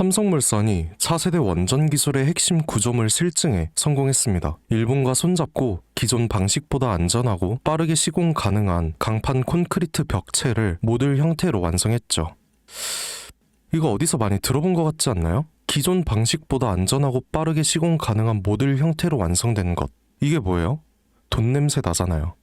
삼성물산이 차세대 원전 기술의 핵심 구조물 실증에 성공했습니다. 일본과 손잡고 기존 방식보다 안전하고 빠르게 시공 가능한 강판 콘크리트 벽체를 모듈 형태로 완성했죠. 이거 어디서 많이 들어본 것 같지 않나요? 기존 방식보다 안전하고 빠르게 시공 가능한 모듈 형태로 완성된 것. 이게 뭐예요? 돈 냄새 나잖아요.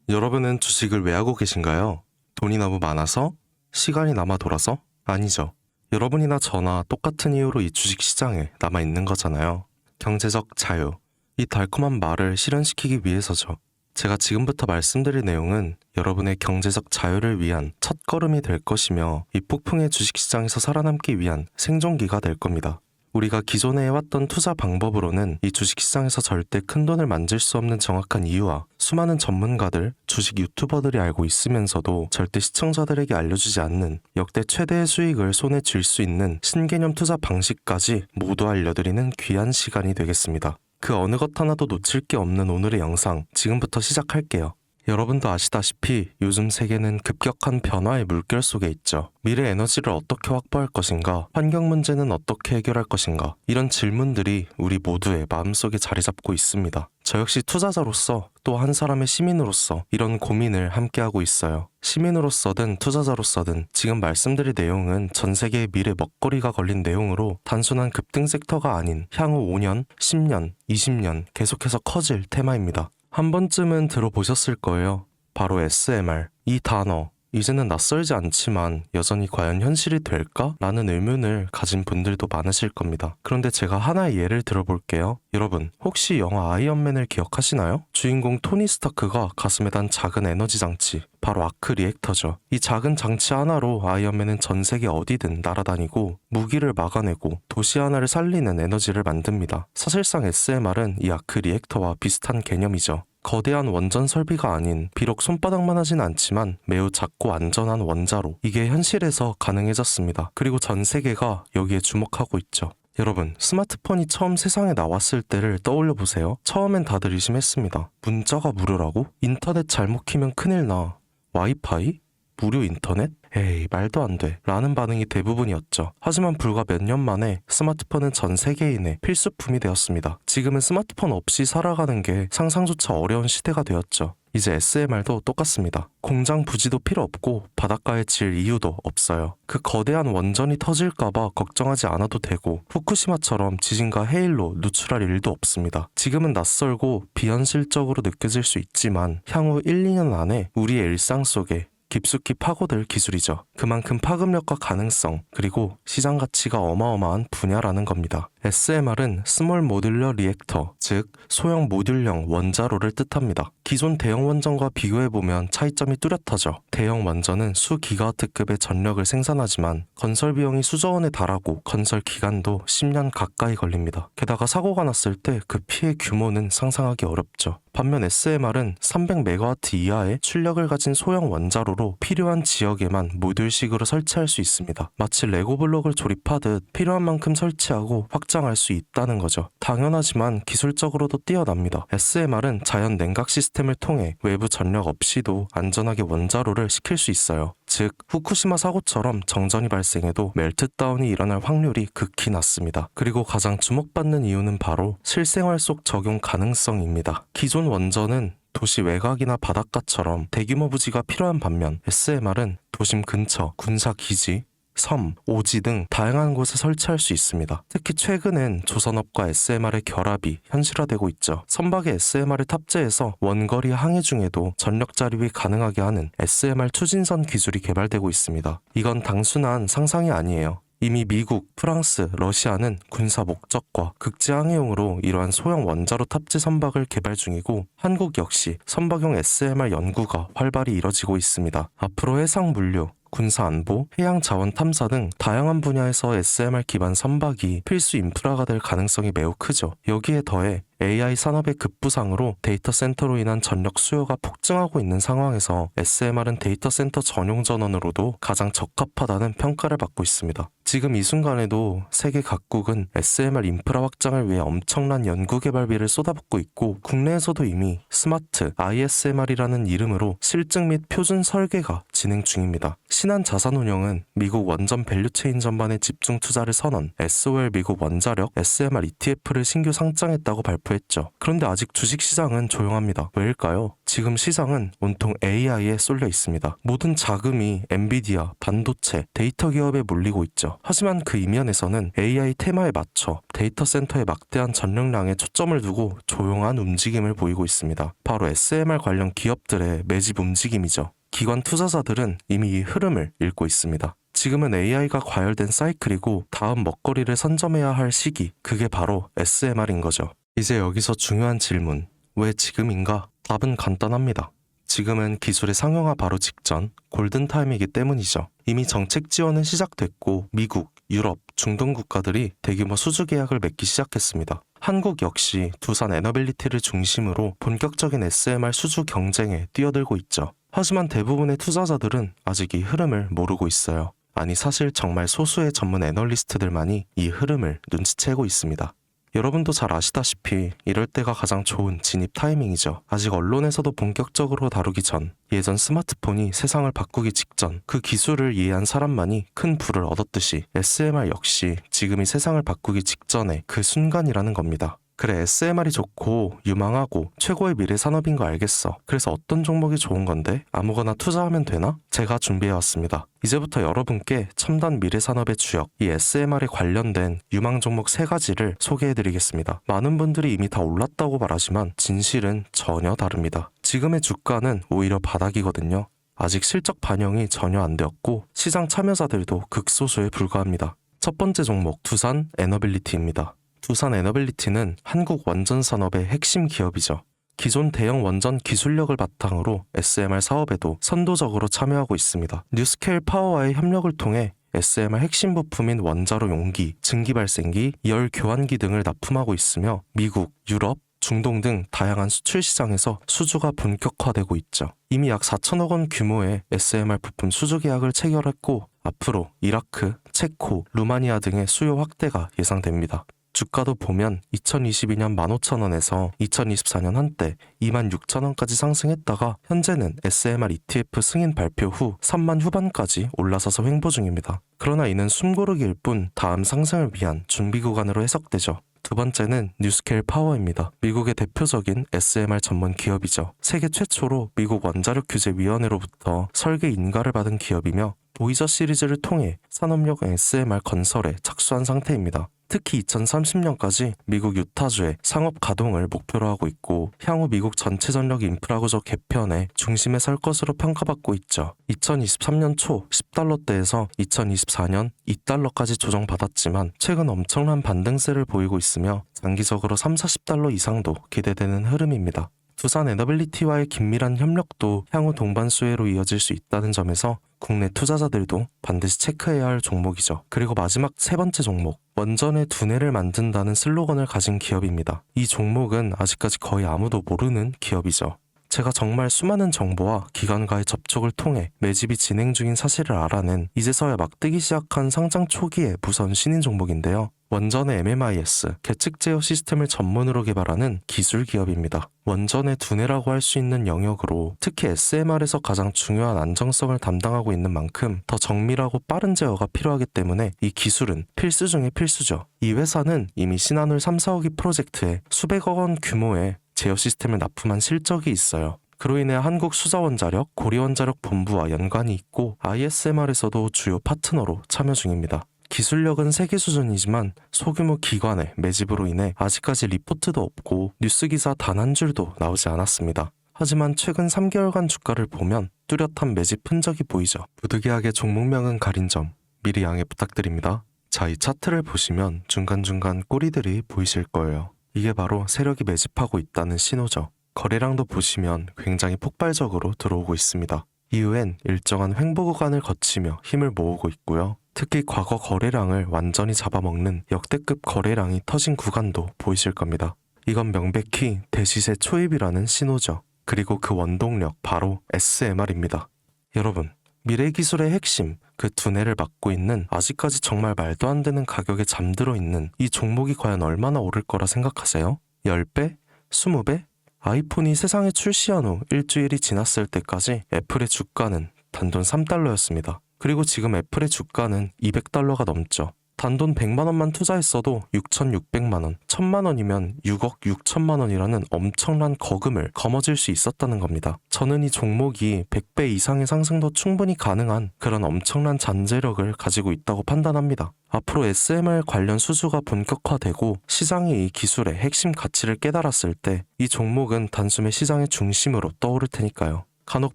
여러분은 주식을 왜 하고 계신가요? 돈이 너무 많아서? 시간이 남아 돌아서? 아니죠. 여러분이나 저나 똑같은 이유로 이 주식시장에 남아있는 거잖아요. 경제적 자유. 이 달콤한 말을 실현시키기 위해서죠. 제가 지금부터 말씀드릴 내용은 여러분의 경제적 자유를 위한 첫걸음이 될 것이며 이 폭풍의 주식시장에서 살아남기 위한 생존기가 될 겁니다. 우리가 기존에 해왔던 투자 방법으로는 이 주식시장에서 절대 큰돈을 만질 수 없는 정확한 이유와 수많은 전문가들, 주식 유튜버들이 알고 있으면서도 절대 시청자들에게 알려주지 않는 역대 최대의 수익을 손에 쥘 수 있는 신개념 투자 방식까지 모두 알려드리는 귀한 시간이 되겠습니다. 그 어느 것 하나도 놓칠 게 없는 오늘의 영상 지금부터 시작할게요. 여러분도 아시다시피 요즘 세계는 급격한 변화의 물결 속에 있죠. 미래 에너지를 어떻게 확보할 것인가, 환경 문제는 어떻게 해결할 것인가, 이런 질문들이 우리 모두의 마음속에 자리 잡고 있습니다. 저 역시 투자자로서 또 한 사람의 시민으로서 이런 고민을 함께하고 있어요. 시민으로서든 투자자로서든 지금 말씀드릴 내용은 전 세계의 미래 먹거리가 걸린 내용으로 단순한 급등 섹터가 아닌 향후 5년, 10년, 20년 계속해서 커질 테마입니다. 한 번쯤은 들어보셨을 거예요. 바로 SMR. 이 단어. 이제는 낯설지 않지만 여전히 과연 현실이 될까? 라는 의문을 가진 분들도 많으실 겁니다. 그런데 제가 하나의 예를 들어볼게요. 여러분, 혹시 영화 아이언맨을 기억하시나요? 주인공 토니 스타크가 가슴에 단 작은 에너지 장치, 바로 아크 리액터죠. 이 작은 장치 하나로 아이언맨은 전 세계 어디든 날아다니고 무기를 막아내고 도시 하나를 살리는 에너지를 만듭니다. 사실상 SMR은 이 아크 리액터와 비슷한 개념이죠. 거대한 원전 설비가 아닌 비록 손바닥만 하진 않지만 매우 작고 안전한 원자로 이게 현실에서 가능해졌습니다. 그리고 전 세계가 여기에 주목하고 있죠. 여러분, 스마트폰이 처음 세상에 나왔을 때를 떠올려 보세요. 처음엔 다들 의심했습니다. 문자가 무료라고? 인터넷 잘못 키면 큰일 나. 와이파이? 무료 인터넷? 에이, 말도 안 돼. 라는 반응이 대부분이었죠. 하지만 불과 몇 년 만에 스마트폰은 전 세계인의 필수품이 되었습니다. 지금은 스마트폰 없이 살아가는 게 상상조차 어려운 시대가 되었죠. 이제 SMR도 똑같습니다. 공장 부지도 필요 없고 바닷가에 질 이유도 없어요. 그 거대한 원전이 터질까봐 걱정하지 않아도 되고 후쿠시마처럼 지진과 해일로 누출할 일도 없습니다. 지금은 낯설고 비현실적으로 느껴질 수 있지만 향후 1, 2년 안에 우리의 일상 속에 깊숙이 파고들 기술이죠. 그만큼 파급력과 가능성, 그리고 시장 가치가 어마어마한 분야라는 겁니다. SMR은 스몰 모듈러 리액터, 즉 소형 모듈형 원자로를 뜻합니다. 기존 대형 원전과 비교해보면 차이점이 뚜렷하죠. 대형 원전은 수기가와트급의 전력을 생산하지만 건설 비용이 수조 원에 달하고 건설 기간도 10년 가까이 걸립니다. 게다가 사고가 났을 때 그 피해 규모는 상상하기 어렵죠. 반면 SMR은 300메가와트 이하의 출력을 가진 소형 원자로로 필요한 지역에만 모듈식으로 설치할 수 있습니다. 마치 레고 블록을 조립하듯 필요한 만큼 설치하고 확장할 수 있다는 거죠. 당연하지만 기술적으로도 뛰어납니다. SMR은 자연 냉각 시스템을 통해 외부 전력 없이도 안전하게 원자로를 식힐 수 있어요. 즉, 후쿠시마 사고처럼 정전이 발생해도 멜트다운이 일어날 확률이 극히 낮습니다. 그리고 가장 주목받는 이유는 바로 실생활 속 적용 가능성입니다. 기존 원전은 도시 외곽이나 바닷가처럼 대규모 부지가 필요한 반면 SMR은 도심 근처, 군사기지, 섬, 오지 등 다양한 곳에 설치할 수 있습니다. 특히 최근엔 조선업과 SMR의 결합이 현실화되고 있죠. 선박에 SMR을 탑재해서 원거리 항해 중에도 전력 자립이 가능하게 하는 SMR 추진선 기술이 개발되고 있습니다. 이건 단순한 상상이 아니에요. 이미 미국, 프랑스, 러시아는 군사 목적과 극지 항해용으로 이러한 소형 원자로 탑재 선박을 개발 중이고 한국 역시 선박용 SMR 연구가 활발히 이뤄지고 있습니다. 앞으로 해상 물류, 군사 안보, 해양 자원 탐사 등 다양한 분야에서 SMR 기반 선박이 필수 인프라가 될 가능성이 매우 크죠. 여기에 더해 AI 산업의 급부상으로 데이터 센터로 인한 전력 수요가 폭증하고 있는 상황에서 SMR은 데이터 센터 전용 전원으로도 가장 적합하다는 평가를 받고 있습니다. 지금 이 순간에도 세계 각국은 SMR 인프라 확장을 위해 엄청난 연구개발비를 쏟아붓고 있고 국내에서도 이미 스마트 ISMR이라는 이름으로 실증 및 표준 설계가 진행 중입니다. 신한자산운용은 미국 원전 밸류체인 전반에 집중 투자를 선언, SOL 미국 원자력 SMR ETF를 신규 상장했다고 발표했죠. 그런데 아직 주식시장은 조용합니다. 왜일까요? 지금 시장은 온통 AI에 쏠려 있습니다. 모든 자금이 엔비디아, 반도체, 데이터 기업에 몰리고 있죠. 하지만 그 이면에서는 AI 테마에 맞춰 데이터 센터에 막대한 전력량에 초점을 두고 조용한 움직임을 보이고 있습니다. 바로 SMR 관련 기업들의 매집 움직임이죠. 기관 투자자들은 이미 이 흐름을 읽고 있습니다. 지금은 AI가 과열된 사이클이고 다음 먹거리를 선점해야 할 시기, 그게 바로 SMR인 거죠. 이제 여기서 중요한 질문, 왜 지금인가? 답은 간단합니다. 지금은 기술의 상용화 바로 직전 골든타임이기 때문이죠. 이미 정책 지원은 시작됐고 미국, 유럽, 중동 국가들이 대규모 수주 계약을 맺기 시작했습니다. 한국 역시 두산 에너빌리티를 중심으로 본격적인 SMR 수주 경쟁에 뛰어들고 있죠. 하지만 대부분의 투자자들은 아직 이 흐름을 모르고 있어요. 아니 사실 정말 소수의 전문 애널리스트들만이 이 흐름을 눈치채고 있습니다. 여러분도 잘 아시다시피 이럴 때가 가장 좋은 진입 타이밍이죠. 아직 언론에서도 본격적으로 다루기 전, 예전 스마트폰이 세상을 바꾸기 직전 그 기술을 이해한 사람만이 큰 부를 얻었듯이 SMR 역시 지금이 세상을 바꾸기 직전의 그 순간이라는 겁니다. 그래, SMR이 좋고 유망하고 최고의 미래 산업인 거 알겠어. 그래서 어떤 종목이 좋은 건데? 아무거나 투자하면 되나? 제가 준비해왔습니다. 이제부터 여러분께 첨단 미래 산업의 주역, 이 SMR에 관련된 유망 종목 3가지를 소개해드리겠습니다. 많은 분들이 이미 다 올랐다고 말하지만 진실은 전혀 다릅니다. 지금의 주가는 오히려 바닥이거든요. 아직 실적 반영이 전혀 안 되었고 시장 참여자들도 극소수에 불과합니다. 첫 번째 종목, 두산 에너빌리티입니다. 두산 에너빌리티는 한국 원전 산업의 핵심 기업이죠. 기존 대형 원전 기술력을 바탕으로 SMR 사업에도 선도적으로 참여하고 있습니다. 뉴스케일 파워와의 협력을 통해 SMR 핵심 부품인 원자로 용기, 증기 발생기, 열 교환기 등을 납품하고 있으며 미국, 유럽, 중동 등 다양한 수출 시장에서 수주가 본격화되고 있죠. 이미 약 4천억 원 규모의 SMR 부품 수주 계약을 체결했고 앞으로 이라크, 체코, 루마니아 등의 수요 확대가 예상됩니다. 주가도 보면 2022년 15,000원에서 2024년 한때 26,000원까지 상승했다가 현재는 SMR ETF 승인 발표 후 3만 후반까지 올라서서 횡보 중입니다. 그러나 이는 숨고르기일 뿐 다음 상승을 위한 준비 구간으로 해석되죠. 두 번째는 뉴스케일 파워입니다. 미국의 대표적인 SMR 전문 기업이죠. 세계 최초로 미국 원자력 규제 위원회로부터 설계 인가를 받은 기업이며 보이저 시리즈를 통해 산업용 SMR 건설에 착수한 상태입니다. 특히 2030년까지 미국 유타주의 상업 가동을 목표로 하고 있고 향후 미국 전체 전력 인프라 구조 개편의 중심에 설 것으로 평가받고 있죠. 2023년 초 10달러대에서 2024년 2달러까지 조정받았지만 최근 엄청난 반등세를 보이고 있으며 장기적으로 30-40달러 이상도 기대되는 흐름입니다. 두산 에너빌리티와의 긴밀한 협력도 향후 동반 수혜로 이어질 수 있다는 점에서 국내 투자자들도 반드시 체크해야 할 종목이죠. 그리고 마지막 3번째 종목, 원전의 두뇌를 만든다는 슬로건을 가진 기업입니다. 이 종목은 아직까지 거의 아무도 모르는 기업이죠. 제가 정말 수많은 정보와 기관과의 접촉을 통해 매집이 진행 중인 사실을 알아낸 이제서야 막 뜨기 시작한 상장 초기의 무선 신인 종목인데요. 원전의 MMIS, 계측 제어 시스템을 전문으로 개발하는 기술 기업입니다. 원전의 두뇌라고 할 수 있는 영역으로 특히 SMR에서 가장 중요한 안정성을 담당하고 있는 만큼 더 정밀하고 빠른 제어가 필요하기 때문에 이 기술은 필수 중의 필수죠. 이 회사는 이미 신한울 3, 4호기 프로젝트에 수백억 원 규모의 제어 시스템을 납품한 실적이 있어요. 그로 인해 한국수자원자력, 고리원자력 본부와 연관이 있고 ISMR에서도 주요 파트너로 참여 중입니다. 기술력은 세계 수준이지만 소규모 기관의 매집으로 인해 아직까지 리포트도 없고 뉴스 기사 단 한 줄도 나오지 않았습니다. 하지만 최근 3개월간 주가를 보면 뚜렷한 매집 흔적이 보이죠. 부득이하게 종목명은 가린 점 미리 양해 부탁드립니다. 자, 이 차트를 보시면 중간중간 꼬리들이 보이실 거예요. 이게 바로 세력이 매집하고 있다는 신호죠. 거래량도 보시면 굉장히 폭발적으로 들어오고 있습니다. 이후엔 일정한 횡보 구간을 거치며 힘을 모으고 있고요. 특히 과거 거래량을 완전히 잡아먹는 역대급 거래량이 터진 구간도 보이실 겁니다. 이건 명백히 대시세 초입이라는 신호죠. 그리고 그 원동력 바로 SMR입니다. 여러분, 미래기술의 핵심, 그 두뇌를 맡고 있는 아직까지 정말 말도 안 되는 가격에 잠들어 있는 이 종목이 과연 얼마나 오를 거라 생각하세요? 10배? 20배? 아이폰이 세상에 출시한 후 일주일이 지났을 때까지 애플의 주가는 단돈 3달러였습니다. 그리고 지금 애플의 주가는 200달러가 넘죠. 단돈 100만 원만 투자했어도 6,600만 원, 1,000만 원이면 6억 6천만 원이라는 엄청난 거금을 거머쥘 수 있었다는 겁니다. 저는 이 종목이 100배 이상의 상승도 충분히 가능한 그런 엄청난 잠재력을 가지고 있다고 판단합니다. 앞으로 SMR 관련 수주가 본격화되고 시장이 이 기술의 핵심 가치를 깨달았을 때 이 종목은 단숨에 시장의 중심으로 떠오를 테니까요. 간혹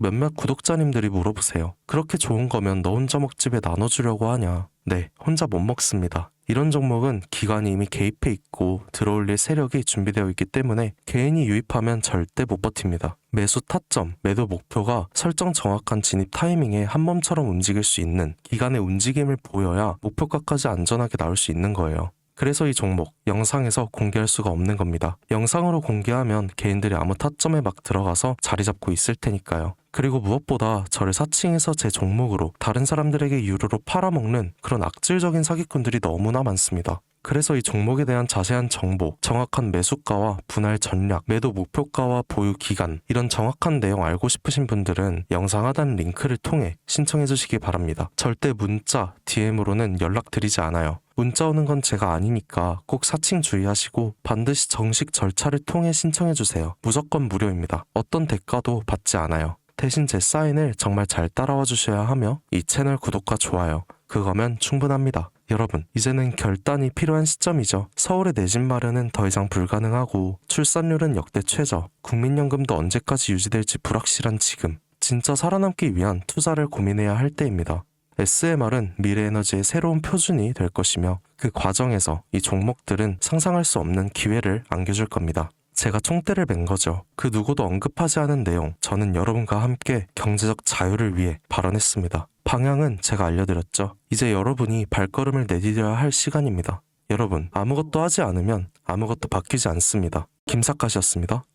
몇몇 구독자님들이 물어보세요. 그렇게 좋은 거면 너 혼자 먹집에 나눠주려고 하냐? 네, 혼자 못 먹습니다. 이런 종목은 기관이 이미 개입해 있고 들어올릴 세력이 준비되어 있기 때문에 개인이 유입하면 절대 못 버팁니다. 매수 타점, 매도 목표가 설정 정확한 진입 타이밍에 한 몸처럼 움직일 수 있는 기관의 움직임을 보여야 목표가까지 안전하게 나올 수 있는 거예요. 그래서 이 종목 영상에서 공개할 수가 없는 겁니다. 영상으로 공개하면 개인들이 아무 타점에 막 들어가서 자리 잡고 있을 테니까요. 그리고 무엇보다 저를 사칭해서 제 종목으로 다른 사람들에게 유료로 팔아먹는 그런 악질적인 사기꾼들이 너무나 많습니다. 그래서 이 종목에 대한 자세한 정보, 정확한 매수가와 분할 전략, 매도 목표가와 보유 기간 이런 정확한 내용 알고 싶으신 분들은 영상 하단 링크를 통해 신청해 주시기 바랍니다. 절대 문자, DM으로는 연락드리지 않아요. 문자 오는 건 제가 아니니까 꼭 사칭 주의하시고 반드시 정식 절차를 통해 신청해 주세요. 무조건 무료입니다. 어떤 대가도 받지 않아요. 대신 제 사인을 정말 잘 따라와 주셔야 하며 이 채널 구독과 좋아요, 그거면 충분합니다. 여러분, 이제는 결단이 필요한 시점이죠. 서울의 내 집 마련은 더 이상 불가능하고 출산율은 역대 최저, 국민연금도 언제까지 유지될지 불확실한 지금, 진짜 살아남기 위한 투자를 고민해야 할 때입니다. SMR은 미래에너지의 새로운 표준이 될 것이며 그 과정에서 이 종목들은 상상할 수 없는 기회를 안겨줄 겁니다. 제가 총대를 맨 거죠. 그 누구도 언급하지 않은 내용, 저는 여러분과 함께 경제적 자유를 위해 발언했습니다. 방향은 제가 알려드렸죠. 이제 여러분이 발걸음을 내디뎌야 할 시간입니다. 여러분, 아무것도 하지 않으면 아무것도 바뀌지 않습니다. 김사카시였습니다.